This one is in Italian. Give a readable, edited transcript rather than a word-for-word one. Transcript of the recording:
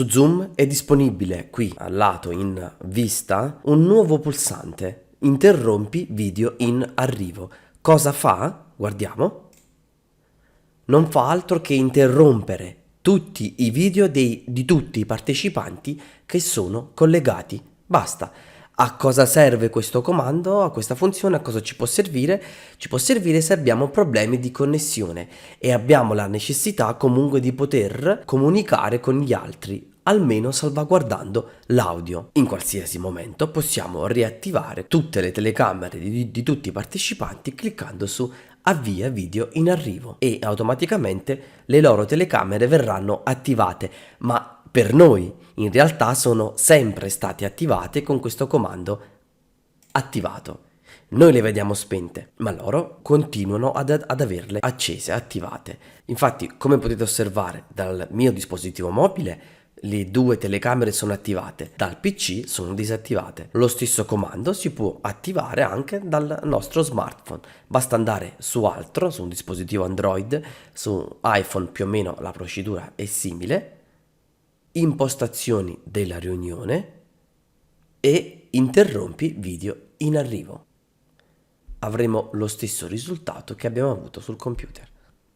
Su Zoom è disponibile qui al lato in vista un nuovo pulsante. Interrompi video in arrivo. Cosa fa? Guardiamo. Non fa altro che interrompere tutti i video di tutti i partecipanti che sono collegati. Basta. A cosa serve questo comando, a questa funzione, a cosa ci può servire? Ci può servire se abbiamo problemi di connessione e abbiamo la necessità comunque di poter comunicare con gli altri, almeno salvaguardando l'audio. In qualsiasi momento possiamo riattivare tutte le telecamere di tutti i partecipanti cliccando su avvia video in arrivo e automaticamente le loro telecamere verranno attivate, ma per noi in realtà sono sempre state attivate con questo comando attivato. Noi le vediamo spente, ma loro continuano ad averle accese, attivate. Infatti, come potete osservare dal mio dispositivo mobile, le due telecamere sono attivate, dal PC sono disattivate. Lo stesso comando si può attivare anche dal nostro smartphone. Basta andare su altro, su un dispositivo Android, su iPhone più o meno la procedura è simile, impostazioni della riunione e interrompi video in arrivo. Avremo lo stesso risultato che abbiamo avuto sul computer.